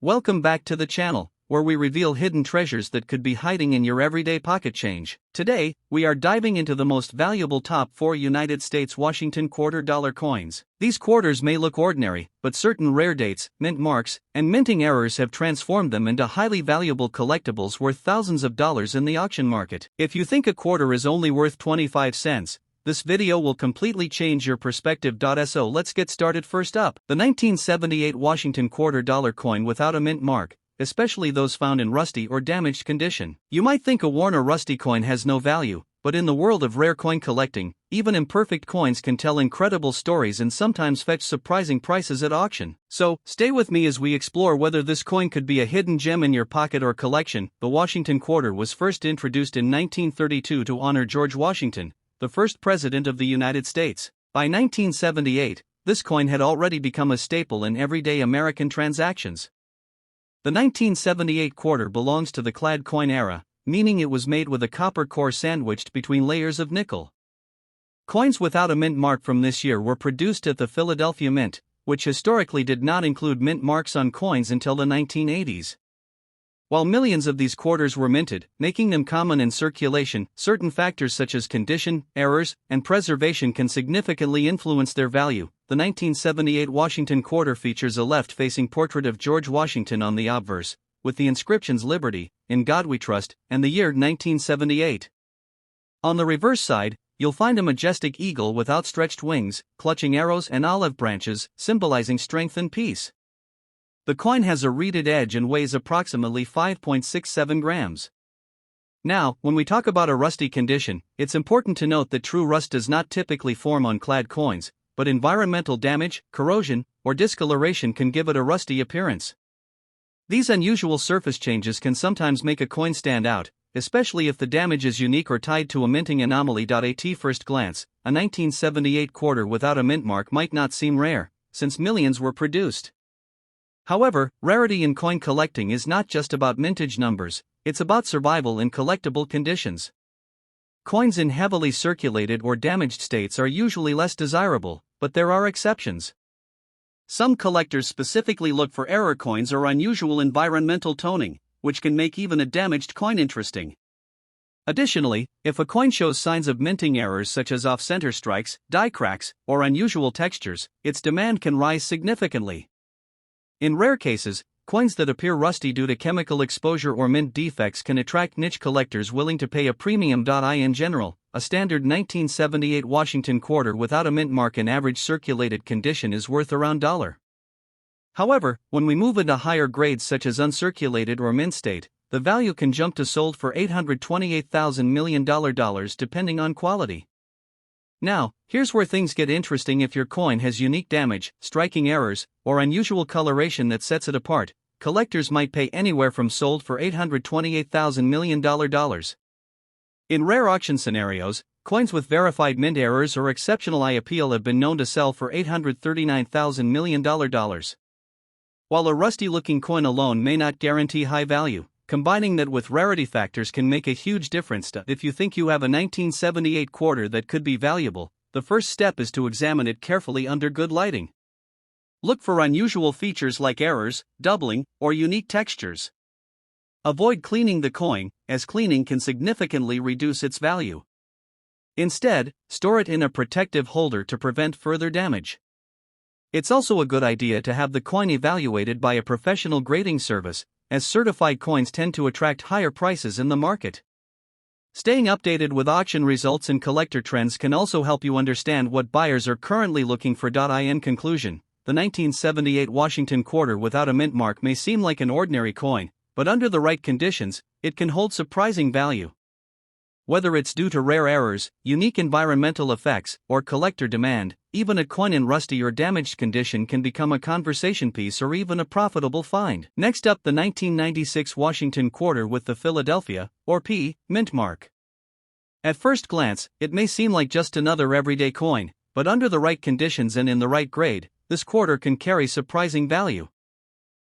Welcome back to the channel, where we reveal hidden treasures that could be hiding in your everyday pocket change. Today, we are diving into the most valuable top 4 United States Washington $quarter coins. These quarters may look ordinary, but certain rare dates, mint marks, and minting errors have transformed them into highly valuable collectibles worth thousands of dollars in the auction market. If you think a quarter is only worth 25 cents, this video will completely change your perspective. So let's get started. First up, the 1978 Washington $quarter coin without a mint mark, especially those found in rusty or damaged condition. You might think a worn or rusty coin has no value, but in the world of rare coin collecting, even imperfect coins can tell incredible stories and sometimes fetch surprising prices at auction. So, stay with me as we explore whether this coin could be a hidden gem in your pocket or collection. The Washington quarter was first introduced in 1932 to honor George Washington, the first president of the United States. By 1978, this coin had already become a staple in everyday American transactions. The 1978 quarter belongs to the clad coin era, meaning it was made with a copper core sandwiched between layers of nickel. Coins without a mint mark from this year were produced at the Philadelphia Mint, which historically did not include mint marks on coins until the 1980s. While millions of these quarters were minted, making them common in circulation, certain factors such as condition, errors, and preservation can significantly influence their value. The 1978 Washington quarter features a left-facing portrait of George Washington on the obverse, with the inscriptions "Liberty," "In God We Trust," and the year 1978. On the reverse side, you'll find a majestic eagle with outstretched wings, clutching arrows and olive branches, symbolizing strength and peace. The coin has a reeded edge and weighs approximately 5.67 grams. Now, when we talk about a rusty condition, it's important to note that true rust does not typically form on clad coins, but environmental damage, corrosion, or discoloration can give it a rusty appearance. These unusual surface changes can sometimes make a coin stand out, especially if the damage is unique or tied to a minting anomaly. At first glance, a 1978 quarter without a mint mark might not seem rare, since millions were produced. However, rarity in coin collecting is not just about mintage numbers, it's about survival in collectible conditions. Coins in heavily circulated or damaged states are usually less desirable, but there are exceptions. Some collectors specifically look for error coins or unusual environmental toning, which can make even a damaged coin interesting. Additionally, if a coin shows signs of minting errors such as off-center strikes, die cracks, or unusual textures, its demand can rise significantly. In rare cases, coins that appear rusty due to chemical exposure or mint defects can attract niche collectors willing to pay a premium. In general, a standard 1978 Washington quarter without a mint mark in average circulated condition is worth around $1. However, when we move into higher grades such as uncirculated or mint state, the value can jump to sold for $828,000 million depending on quality. Now, here's where things get interesting. If your coin has unique damage, striking errors, or unusual coloration that sets it apart, collectors might pay anywhere from sold for $828,000 million. In rare auction scenarios, coins with verified mint errors or exceptional eye appeal have been known to sell for $839,000 million. While a rusty-looking coin alone may not guarantee high value, combining that with rarity factors can make a huge difference. If you think you have a 1978 quarter that could be valuable, the first step is to examine it carefully under good lighting. Look for unusual features like errors, doubling, or unique textures. Avoid cleaning the coin, as cleaning can significantly reduce its value. Instead, store it in a protective holder to prevent further damage. It's also a good idea to have the coin evaluated by a professional grading service, as certified coins tend to attract higher prices in the market. Staying updated with auction results and collector trends can also help you understand what buyers are currently looking for. In conclusion, the 1978 Washington quarter without a mint mark may seem like an ordinary coin, but under the right conditions, it can hold surprising value. Whether it's due to rare errors, unique environmental effects, or collector demand, even a coin in rusty or damaged condition can become a conversation piece or even a profitable find. Next up, the 1996 Washington quarter with the Philadelphia, or P, mint mark. At first glance, it may seem like just another everyday coin, but under the right conditions and in the right grade, this quarter can carry surprising value.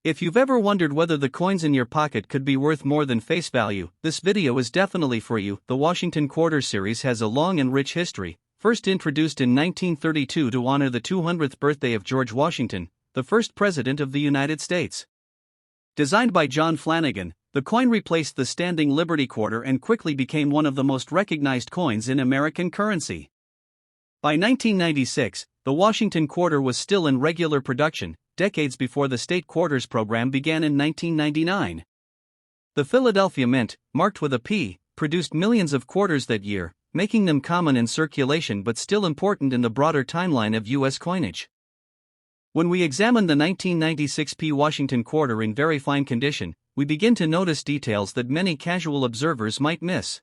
If you've ever wondered whether the coins in your pocket could be worth more than face value, this video is definitely for you. The Washington Quarter series has a long and rich history, first introduced in 1932 to honor the 200th birthday of George Washington, the first president of the United States. Designed by John Flanagan, the coin replaced the standing Liberty quarter and quickly became one of the most recognized coins in American currency. By 1996, the Washington quarter was still in regular production, decades before the state quarters program began in 1999. The Philadelphia Mint, marked with a P, produced millions of quarters that year, making them common in circulation but still important in the broader timeline of U.S. coinage. When we examine the 1996 P Washington quarter in very fine condition, we begin to notice details that many casual observers might miss.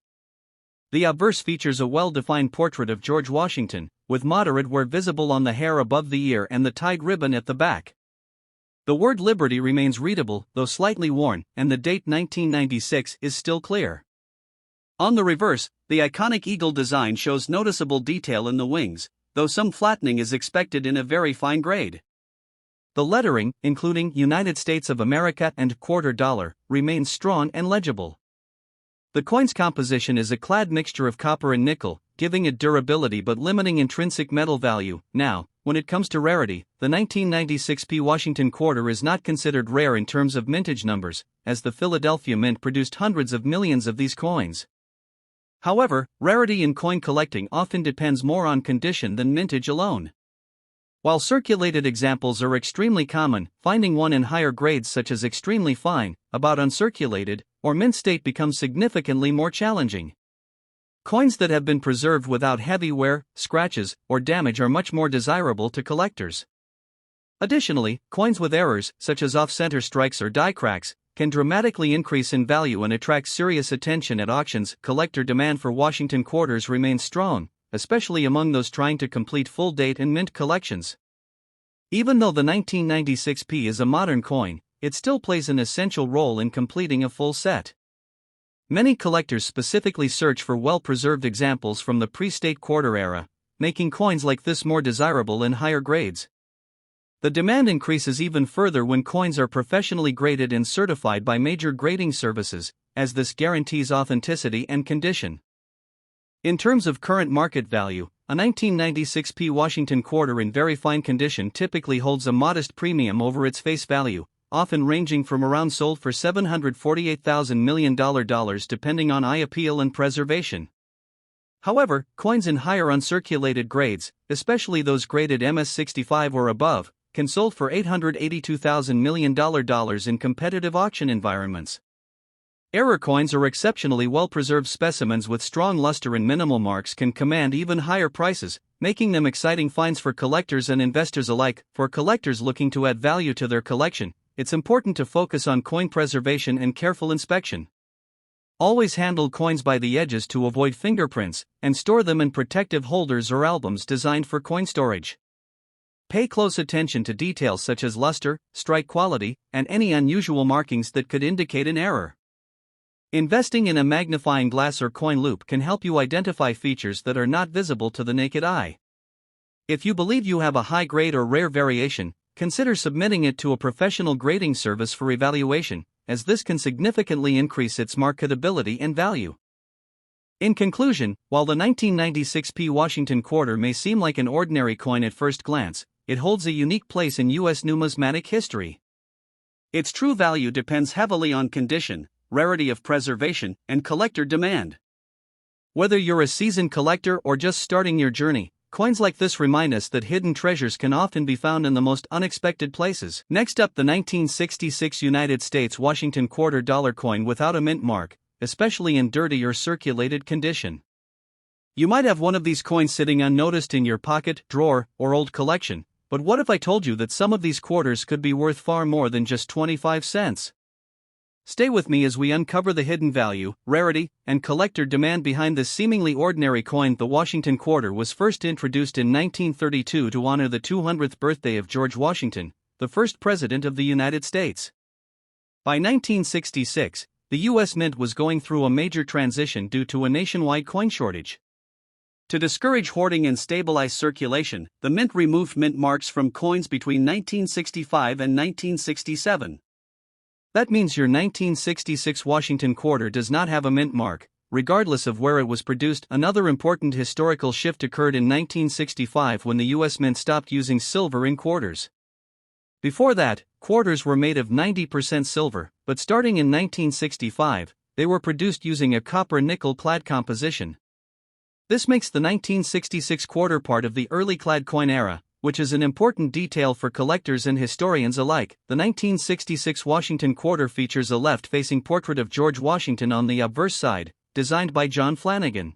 The obverse features a well-defined portrait of George Washington, with moderate wear visible on the hair above the ear and the tied ribbon at the back. The word Liberty remains readable, though slightly worn, and the date 1996 is still clear. On the reverse, the iconic eagle design shows noticeable detail in the wings, though some flattening is expected in a very fine grade. The lettering, including United States of America and quarter dollar, remains strong and legible. The coin's composition is a clad mixture of copper and nickel, giving it durability but limiting intrinsic metal value. Now, when it comes to rarity, the 1996 P Washington quarter is not considered rare in terms of mintage numbers, as the Philadelphia Mint produced hundreds of millions of these coins. However, rarity in coin collecting often depends more on condition than mintage alone. While circulated examples are extremely common, finding one in higher grades such as extremely fine, about uncirculated, or mint state becomes significantly more challenging. Coins that have been preserved without heavy wear, scratches, or damage are much more desirable to collectors. Additionally, coins with errors, such as off-center strikes or die cracks, can dramatically increase in value and attract serious attention at auctions. Collector demand for Washington quarters remains strong, especially among those trying to complete full date and mint collections. Even though the 1996 P is a modern coin, it still plays an essential role in completing a full set. Many collectors specifically search for well-preserved examples from the pre-state quarter era, making coins like this more desirable in higher grades. The demand increases even further when coins are professionally graded and certified by major grading services, as this guarantees authenticity and condition. In terms of current market value, a 1996 P Washington quarter in very fine condition typically holds a modest premium over its face value, often ranging from around sold for $748,000 million depending on eye appeal and preservation. However, coins in higher uncirculated grades, especially those graded MS65 or above, can sold for $882,000 million in competitive auction environments. Error coins or exceptionally well-preserved specimens with strong luster and minimal marks can command even higher prices, making them exciting finds for collectors and investors alike. For collectors looking to add value to their collection, it's important to focus on coin preservation and careful inspection. Always handle coins by the edges to avoid fingerprints, and store them in protective holders or albums designed for coin storage. Pay close attention to details such as luster, strike quality, and any unusual markings that could indicate an error. Investing in a magnifying glass or coin loupe can help you identify features that are not visible to the naked eye. If you believe you have a high grade or rare variation, consider submitting it to a professional grading service for evaluation, as this can significantly increase its marketability and value. In conclusion, while the 1996 P Washington quarter may seem like an ordinary coin at first glance, it holds a unique place in U.S. numismatic history. Its true value depends heavily on condition, rarity of preservation, and collector demand. Whether you're a seasoned collector or just starting your journey, coins like this remind us that hidden treasures can often be found in the most unexpected places. Next up, the 1966 United States Washington quarter dollar coin without a mint mark, especially in dirty or circulated condition. You might have one of these coins sitting unnoticed in your pocket, drawer, or old collection, but what if I told you that some of these quarters could be worth far more than just 25 cents? Stay with me as we uncover the hidden value, rarity, and collector demand behind this seemingly ordinary coin. The Washington quarter was first introduced in 1932 to honor the 200th birthday of George Washington, the first president of the United States. By 1966, the U.S. Mint was going through a major transition due to a nationwide coin shortage. To discourage hoarding and stabilize circulation, the Mint removed mint marks from coins between 1965 and 1967. That means your 1966 Washington quarter does not have a mint mark, regardless of where it was produced. Another important historical shift occurred in 1965 when the U.S. Mint stopped using silver in quarters. Before that, quarters were made of 90% silver, but starting in 1965, they were produced using a copper-nickel clad composition. This makes the 1966 quarter part of the early clad coin era, which is an important detail for collectors and historians alike. The 1966 Washington quarter features a left-facing portrait of George Washington on the obverse side, designed by John Flanagan.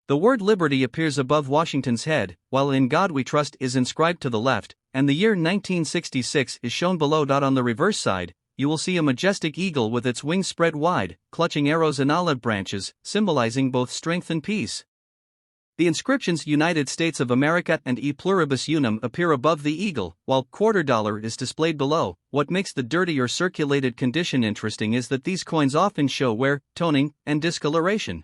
The word Liberty appears above Washington's head, while In God We Trust is inscribed to the left, and the year 1966 is shown below. On the reverse side, you will see a majestic eagle with its wings spread wide, clutching arrows and olive branches, symbolizing both strength and peace. The inscriptions United States of America and E Pluribus Unum appear above the eagle, while quarter dollar is displayed below. What makes the dirty or circulated condition interesting is that these coins often show wear, toning, and discoloration.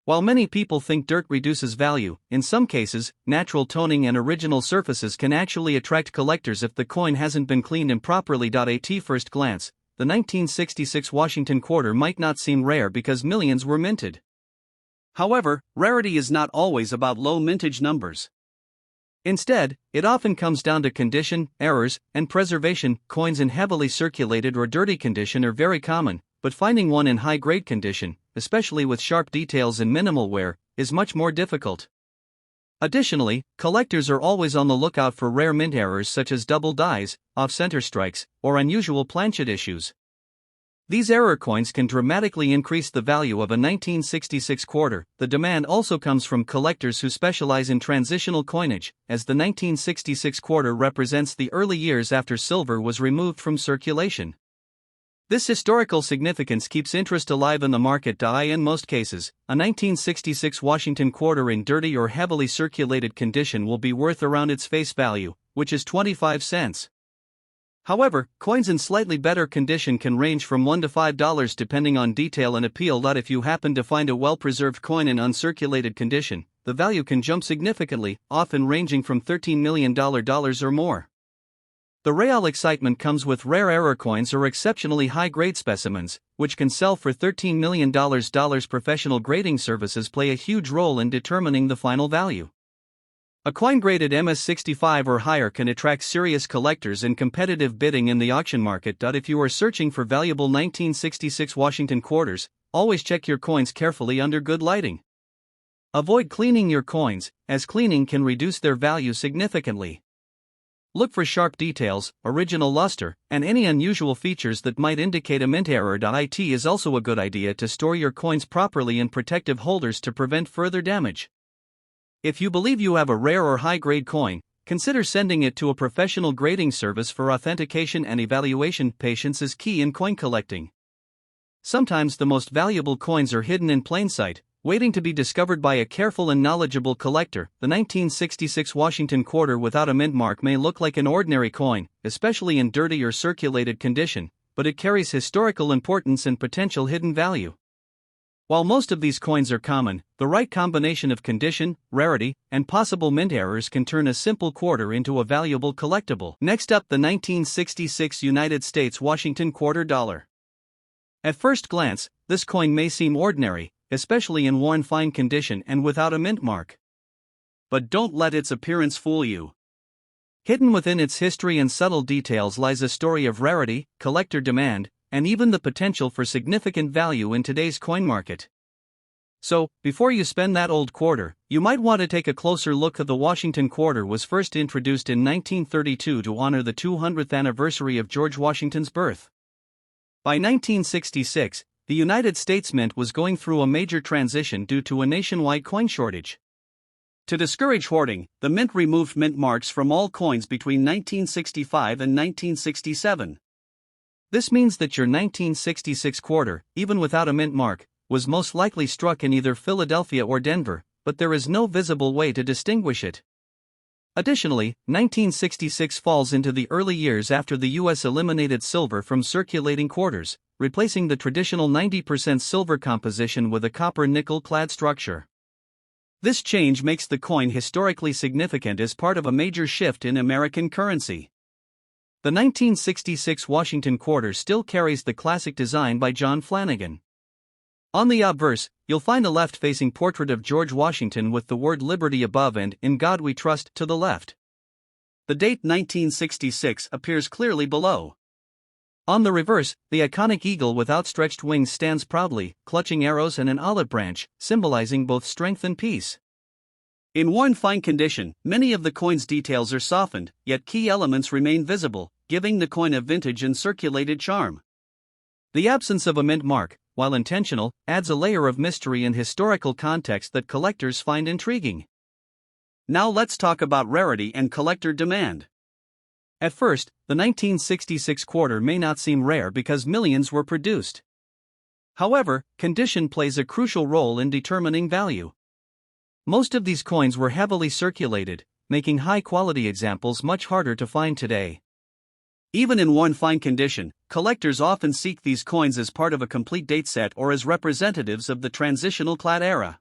While many people think dirt reduces value, in some cases, natural toning and original surfaces can actually attract collectors if the coin hasn't been cleaned improperly. At first glance, the 1966 Washington quarter might not seem rare because millions were minted. However, rarity is not always about low mintage numbers. Instead, it often comes down to condition, errors, and preservation. Coins in heavily circulated or dirty condition are very common, but finding one in high-grade condition, especially with sharp details and minimal wear, is much more difficult. Additionally, collectors are always on the lookout for rare mint errors such as double dies, off-center strikes, or unusual planchet issues. These error coins can dramatically increase the value of a 1966 quarter. The demand also comes from collectors who specialize in transitional coinage, as the 1966 quarter represents the early years after silver was removed from circulation. This historical significance keeps interest alive in the market. In most cases, a 1966 Washington quarter in dirty or heavily circulated condition will be worth around its face value, which is 25 cents. However, coins in slightly better condition can range from $1 to $5 depending on detail and appeal. If you happen to find a well-preserved coin in uncirculated condition, the value can jump significantly, often ranging from $13 million or more. The real excitement comes with rare error coins or exceptionally high-grade specimens, which can sell for $13 million. Professional grading services play a huge role in determining the final value. A coin graded MS65 or higher can attract serious collectors and competitive bidding in the auction market. If you are searching for valuable 1966 Washington quarters, always check your coins carefully under good lighting. Avoid cleaning your coins, as cleaning can reduce their value significantly. Look for sharp details, original luster, and any unusual features that might indicate a mint error. It is also a good idea to store your coins properly in protective holders to prevent further damage. If you believe you have a rare or high-grade coin, consider sending it to a professional grading service for authentication and evaluation. Patience is key in coin collecting. Sometimes the most valuable coins are hidden in plain sight, waiting to be discovered by a careful and knowledgeable collector. The 1966 Washington quarter without a mint mark may look like an ordinary coin, especially in dirty or circulated condition, but it carries historical importance and potential hidden value. While most of these coins are common, the right combination of condition, rarity, and possible mint errors can turn a simple quarter into a valuable collectible. Next up, the 1966 United States Washington quarter dollar. At first glance, this coin may seem ordinary, especially in worn fine condition and without a mint mark. But don't let its appearance fool you. Hidden within its history and subtle details lies a story of rarity, collector demand, and even the potential for significant value in today's coin market. So, before you spend that old quarter, you might want to take a closer look. The Washington quarter was first introduced in 1932 to honor the 200th anniversary of George Washington's birth. By 1966, the United States Mint was going through a major transition due to a nationwide coin shortage. To discourage hoarding, the Mint removed mint marks from all coins between 1965 and 1967. This means that your 1966 quarter, even without a mint mark, was most likely struck in either Philadelphia or Denver, but there is no visible way to distinguish it. Additionally, 1966 falls into the early years after the U.S. eliminated silver from circulating quarters, replacing the traditional 90% silver composition with a copper-nickel clad structure. This change makes the coin historically significant as part of a major shift in American currency. The 1966 Washington quarter still carries the classic design by John Flanagan. On the obverse, you'll find a left-facing portrait of George Washington with the word Liberty above and In God We Trust to the left. The date 1966 appears clearly below. On the reverse, the iconic eagle with outstretched wings stands proudly, clutching arrows and an olive branch, symbolizing both strength and peace. In worn fine condition, many of the coin's details are softened, yet key elements remain visible, giving the coin a vintage and circulated charm. The absence of a mint mark, while intentional, adds a layer of mystery and historical context that collectors find intriguing. Now let's talk about rarity and collector demand. At first, the 1966 quarter may not seem rare because millions were produced. However, condition plays a crucial role in determining value. Most of these coins were heavily circulated, making high-quality examples much harder to find today. Even in worn fine condition, collectors often seek these coins as part of a complete date set or as representatives of the transitional clad era.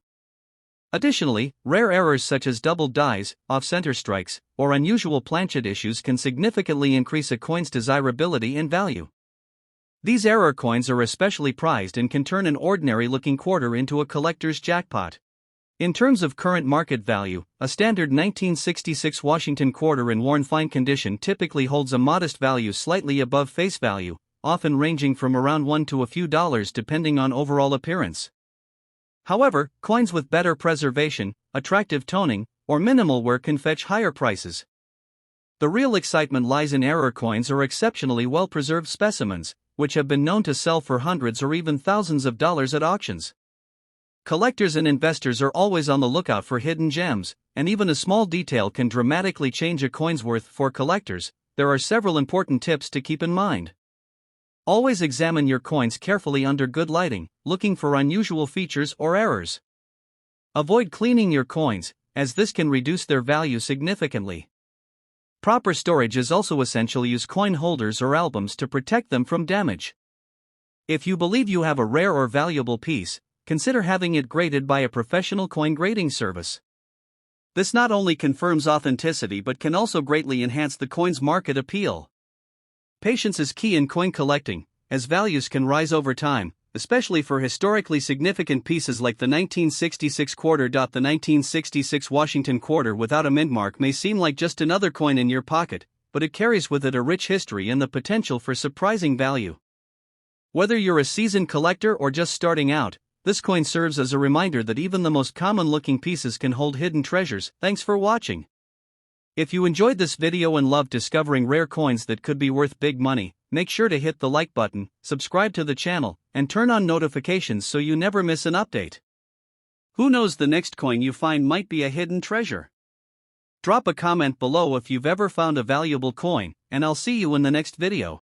Additionally, rare errors such as doubled dies, off-center strikes, or unusual planchet issues can significantly increase a coin's desirability and value. These error coins are especially prized and can turn an ordinary-looking quarter into a collector's jackpot. In terms of current market value, a standard 1966 Washington quarter in worn fine condition typically holds a modest value slightly above face value, often ranging from around $1 to a few dollars depending on overall appearance. However, coins with better preservation, attractive toning, or minimal wear can fetch higher prices. The real excitement lies in error coins or exceptionally well-preserved specimens, which have been known to sell for hundreds or even thousands of dollars at auctions. Collectors and investors are always on the lookout for hidden gems, and even a small detail can dramatically change a coin's worth. For collectors, there are several important tips to keep in mind. Always examine your coins carefully under good lighting, looking for unusual features or errors. Avoid cleaning your coins, as this can reduce their value significantly. Proper storage is also essential. Use coin holders or albums to protect them from damage. If you believe you have a rare or valuable piece, consider having it graded by a professional coin grading service. This not only confirms authenticity but can also greatly enhance the coin's market appeal. Patience is key in coin collecting, as values can rise over time, especially for historically significant pieces like the 1966 quarter. The 1966 Washington quarter without a mint mark may seem like just another coin in your pocket, but it carries with it a rich history and the potential for surprising value. Whether you're a seasoned collector or just starting out, this coin serves as a reminder that even the most common-looking pieces can hold hidden treasures. Thanks for watching. If you enjoyed this video and loved discovering rare coins that could be worth big money, make sure to hit the like button, subscribe to the channel, and turn on notifications so you never miss an update. Who knows, the next coin you find might be a hidden treasure. Drop a comment below if you've ever found a valuable coin, and I'll see you in the next video.